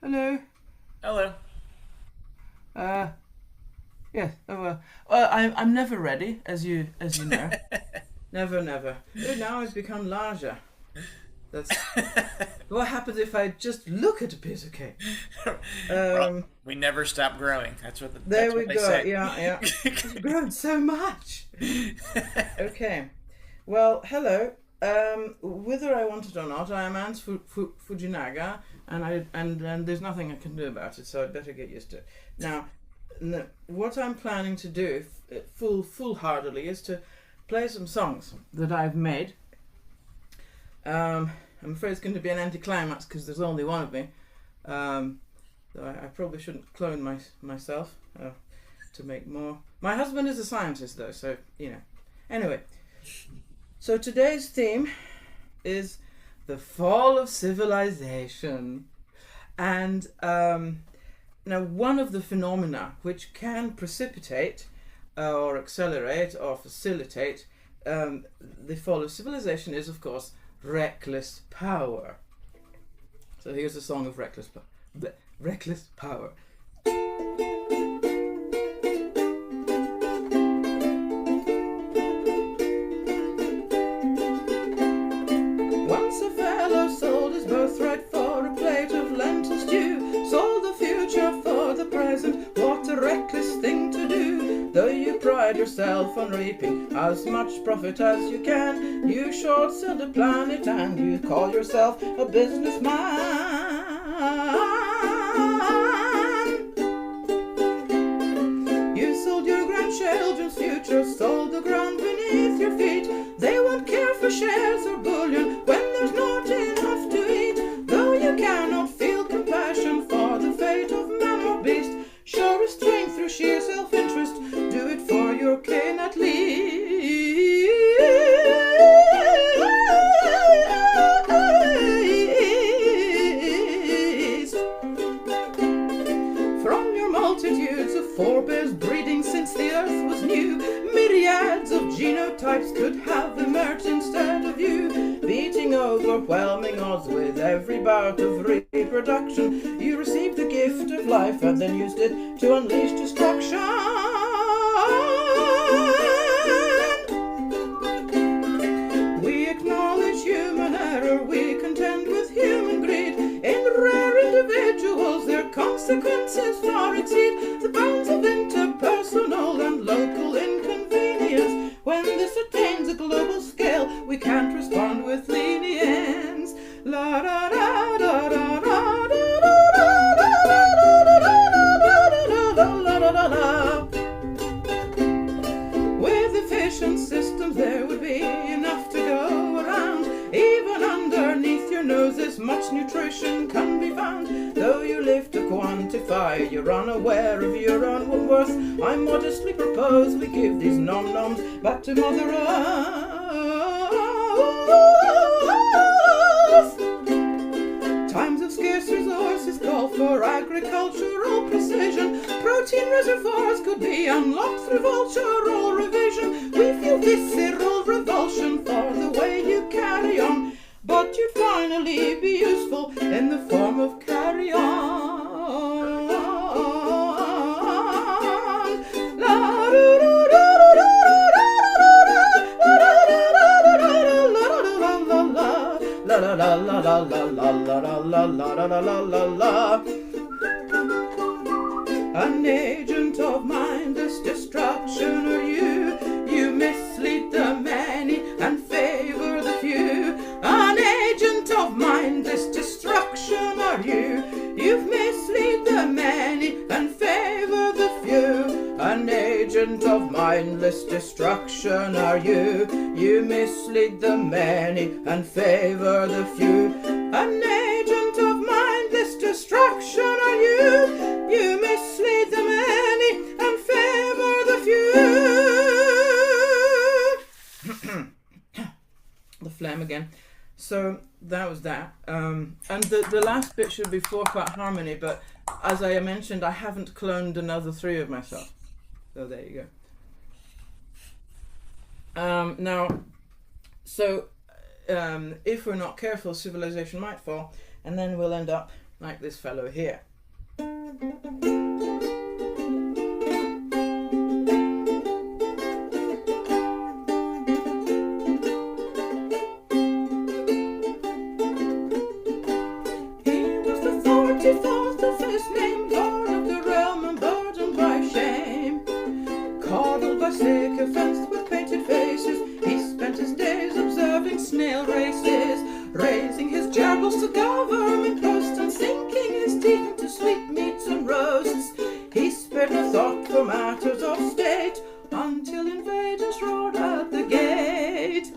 Hello. Hello. Uh, yes. Well, I'm never ready, as you know. Never, never. But now I've become larger. That's what happens if I just look at a piece of cake. Well, Um, we never stop growing. there That's we what they go. say. Yeah, yeah. It's grown so much. Okay. Well, hello. Whether I want it or not, I am Ant Fujinaga, and there's nothing I can do about it. So I'd better get used to it. Now, what I'm planning to do, full-heartedly, is to play some songs that I've made. I'm afraid it's going to be an anticlimax because there's only one of me. So I probably shouldn't clone myself to make more. My husband is a scientist, though, so you know. Anyway, so today's theme is the fall of civilization, and now one of the phenomena which can precipitate or accelerate or facilitate the fall of civilization is, of course, reckless power. So here's a song of reckless power. Once a fellow sold his birthright for a plate of lentil stew, sold the future for the present. What a reckless thing to do! Though you pride yourself on reaping as much profit as you can, you short sell the planet and you call yourself a businessman. You sold your grandchildren's future, sold the ground beneath your feet. They won't care for shares or bullion when there's not enough to eat. Though you cannot feel compassion for the fate of man or beast, show restraint through sheer self-interest. Do it for your kin at least. From your multitudes of forebears breeding since the earth was new, myriads of genotypes could have emerged instead of you, beating overwhelming odds with every bout of reproduction. You received the gift of life and then used it to unleash destruction. We acknowledge human error, we contend with human greed. In rare individuals, their consequences far exceed the bounds of interpersonal and local inconvenience. When this attains a global scale, we can't respond with lenience. La da da da da da da. With efficient systems, there would be enough to go around. Even underneath your noses, much nutrition can be found. Though you live to quantify, you're unaware of your own worth. I modestly propose we give these nom-noms back to Mother Earth. Times of scarce resources call for agricultural precision. Protein reservoirs could be unlocked through vultural revision. We feel visceral revulsion for the way you carry on, but you'd finally be useful in the form of carry on. La la la la la la la la la la la la la la la. An agent of mindless destruction are you. You mislead the many and favor the few. An agent of mindless destruction are you. You've misled the many and favor the few. An agent of mindless destruction are you. You mislead the many and favor the few. An agent of mindless destruction are you. You mislead the many and favor the few. The phlegm again. So that was that. And the last bit should be 4-part harmony, but as I mentioned, I haven't cloned another 3 of myself. So there you go. Now, so if we're not careful, civilization might fall, and then we'll end up like this fellow here. Sycophants with painted faces, he spent his days observing snail races, raising his gerbils to government posts and sinking his teeth into sweetmeats and roasts. He spared no thought for matters of state until invaders roared at the gate.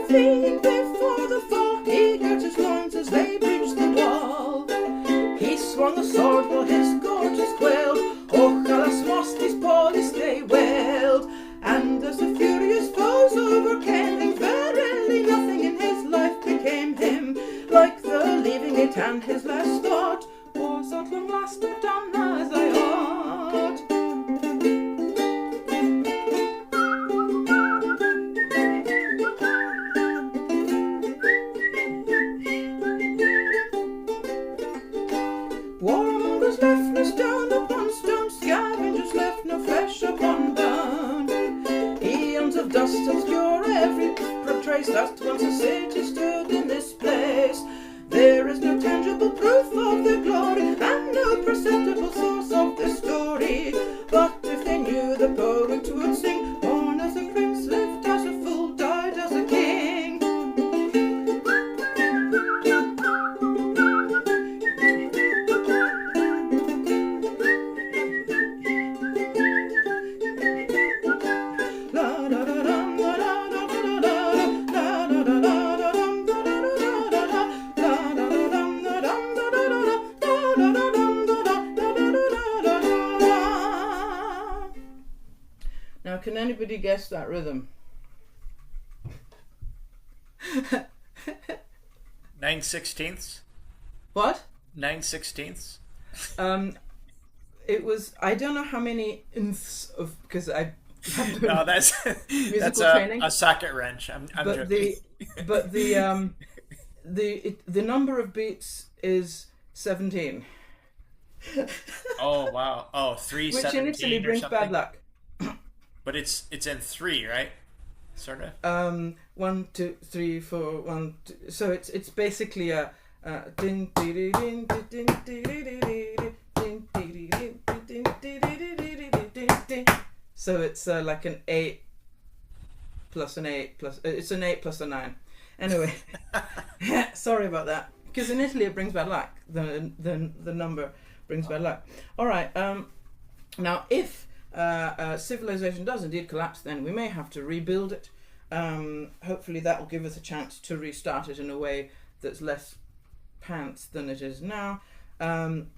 Fleeing before the foe, he girt his loins as they breached the wall. He swung a sword while his gorgeous quailed. Ojalá mostis polis they wailed. And as the furious foes overcame him, verily nothing in his life became him like the leaving it, and his last thought was at long last I've done as I ought. Warmongers left no stone upon stone, scavengers left no flesh upon bone. Eons of dust obscure every trace that once a city stood in this place. There is no tangible proof of their glory and no perceptible source of their story. But if they knew, the poet would sing, born as a prince, lived as a fool, died as a king. Now, can anybody guess that rhythm? 9/16. What? 9/16. It was, I don't know how many nths of, because I have No, that's training. a socket wrench. I'm but joking. the number of beats is 17. Oh wow! Oh, Which in Italy or brings something. bad luck. But it's in 3, right? Sort of. 1, 2, 3, 4, 1, 2. So it's basically a ding ding ding ding ding ding ding ding ding ding. So it's like an 8 plus an 8 plus. It's an 8 plus a 9. Anyway, sorry about that. Because in Italy it brings bad luck. The number brings bad luck. All right. Now if civilization does indeed collapse, then we may have to rebuild it. Hopefully that will give us a chance to restart it in a way that's less pants than it is now. And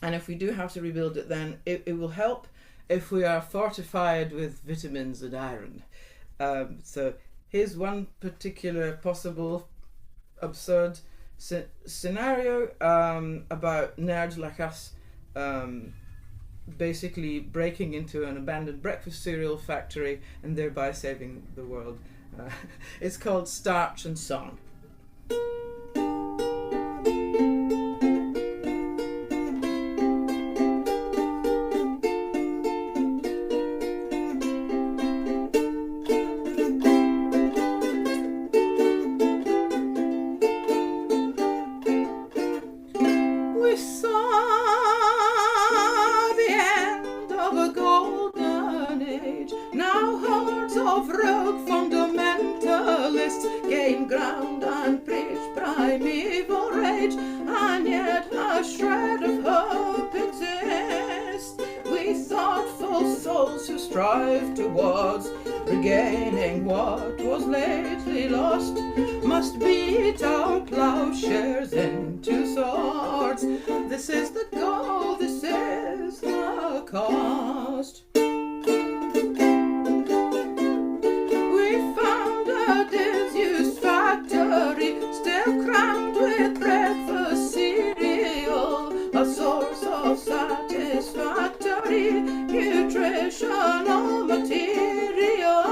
if we do have to rebuild it, then it will help if we are fortified with vitamins and iron. So here's one particular possible absurd scenario about nerds like us basically breaking into an abandoned breakfast cereal factory and thereby saving the world. It's called Starch and Song. We saw the end of a golden age. Now hordes of rogue fundamentalists gain ground and preach primeval rage, and yet a shred of hope exists. We thoughtful souls who strive towards regaining what was lately lost must beat our plowshares into swords. This is the goal, this is the cost. We found a disused factory, still crammed with breakfast cereal, a source of satisfaction. nutritional material,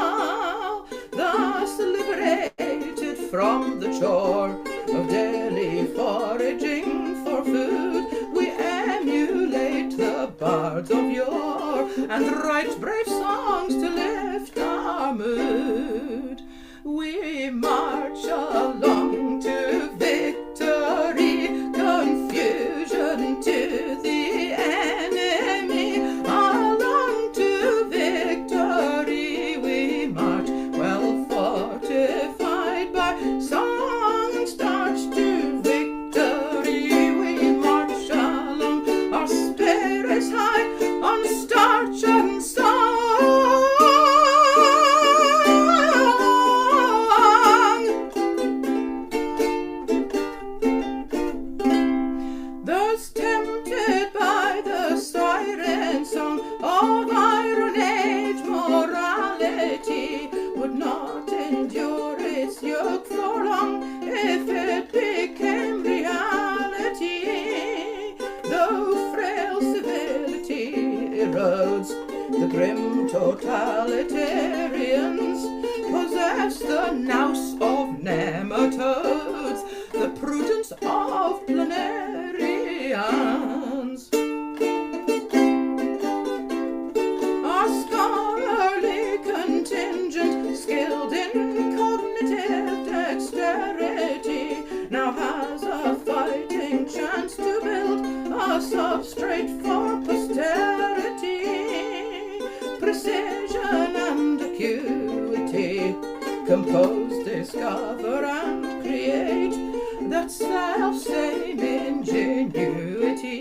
thus liberated from the chore of daily foraging for food. We emulate the bards of yore and write brave songs to lift our mood. We march along to victory, confusion to the enemy. Along to victory we march, well fortified by song and starch. To victory we march along, our spirits high on starch and song. Those tempted by the siren song of Iron Age morality would not endure its yoke for long if it became reality. Though frail civility erodes, the grim totalitarians possess the nous of nematodes, the prudence of planarians. Our scholarly contingent, skilled in cognitive dexterity, now has a fighting chance to build a substrate for posterity. Precision and acuity compose, discover and create. That self-same ingenuity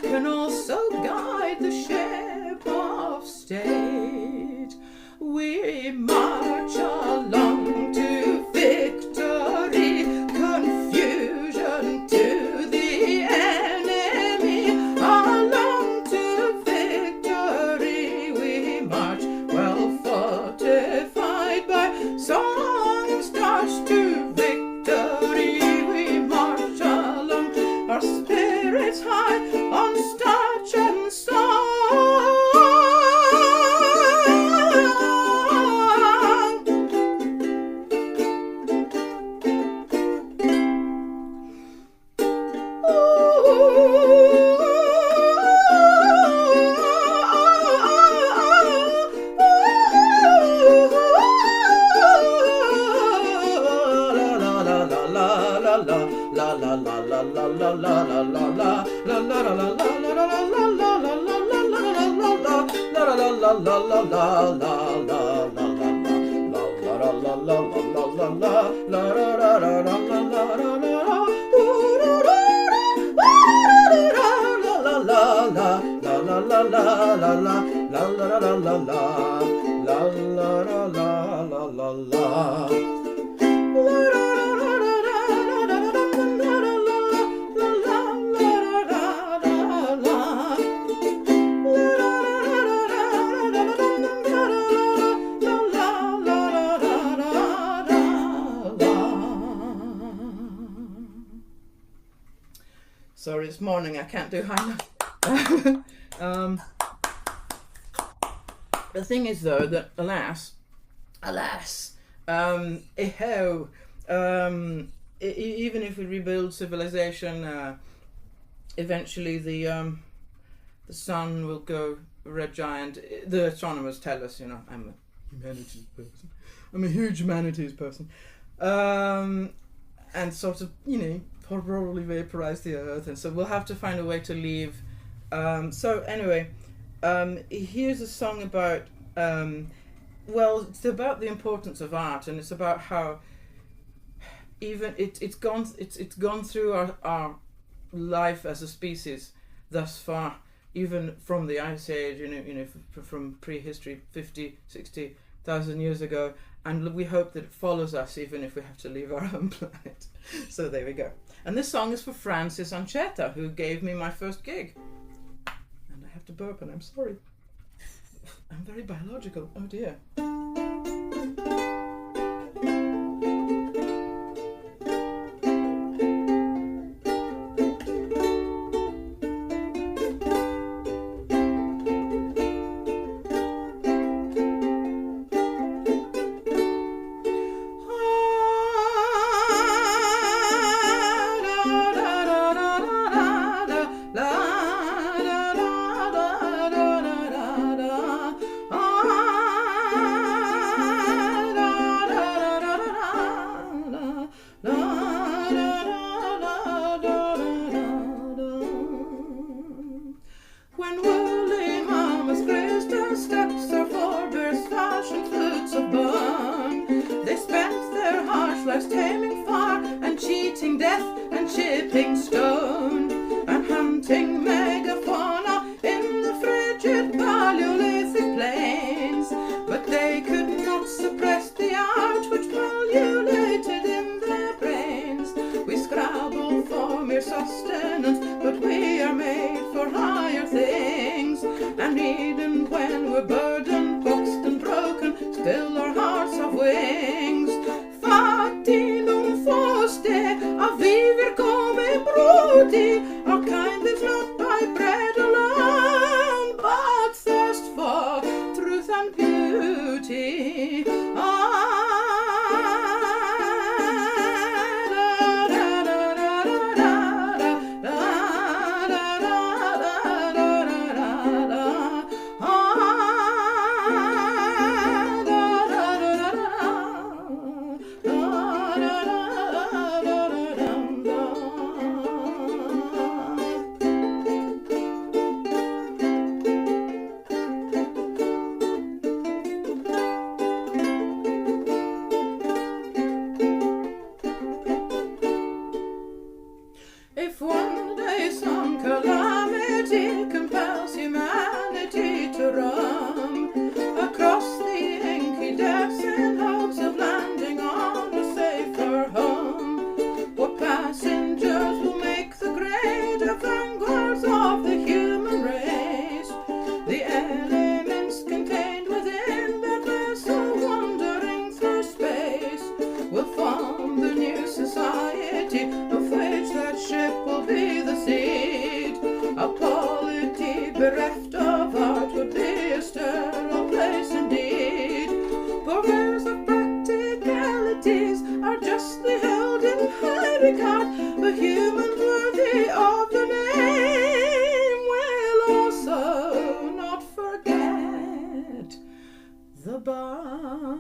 can also guide the shape of state. We march along to victory, confusion to the enemy. Along to victory we march, well fortified by song and starch. To victory we march along, our spirits high on starch and song. Sorry, it's morning, I can't do high enough. The thing is, though, that alas, even if we rebuild civilization, eventually the sun will go red giant. The astronomers tell us, you know, I'm a humanities person. I'm a huge humanities person. And sort of, you know, probably vaporize the earth, and so we'll have to find a way to leave. So anyway, here's a song about, well, it's about the importance of art, and it's about how even it's gone through our life as a species thus far, even from the Ice Age, you know, from prehistory, 50, 60,000 years ago, and we hope that it follows us even if we have to leave our own planet. So there we go. And this song is for Francis Ancheta, who gave me my first gig. And I have to burp, and I'm sorry. I'm very biological. Oh dear. frigid Paleolithic plains, but they could not suppress the art which pullulated in their brains. We scrabble for mere sustenance, but we are made for higher things, and even when we're burdened, boxed and broken, still our hearts have wings. Fatti non foste a viver come bruti, our kind lives not by bread alone, but thirst for truth and beauty. If one day some calamity compels humanity to roam across the inky depths in hopes of landing on a safer home, what passengers will make the great vanguards of the human race? The elements contained within that vessel wandering through space will form the new society of which that ship will be the seed. A polity bereft of art would be a sterile place indeed. Purveyors of practicalities are justly held in high regard. The humans worthy of the name will also not forget the bard.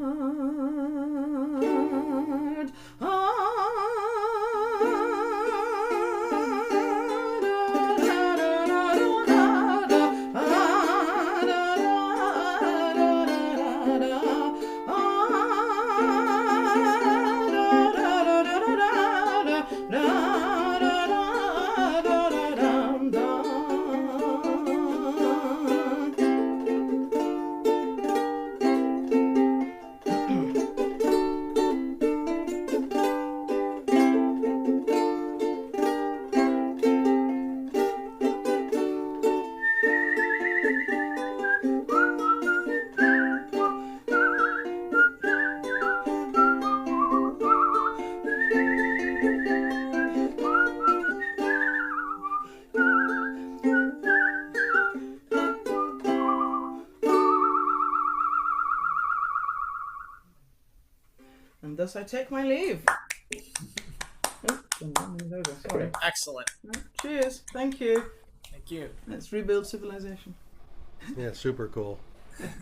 And thus I take my leave. Oh, sorry. Excellent. Cheers. Thank you. Thank you. Let's rebuild civilization. Yeah, super cool.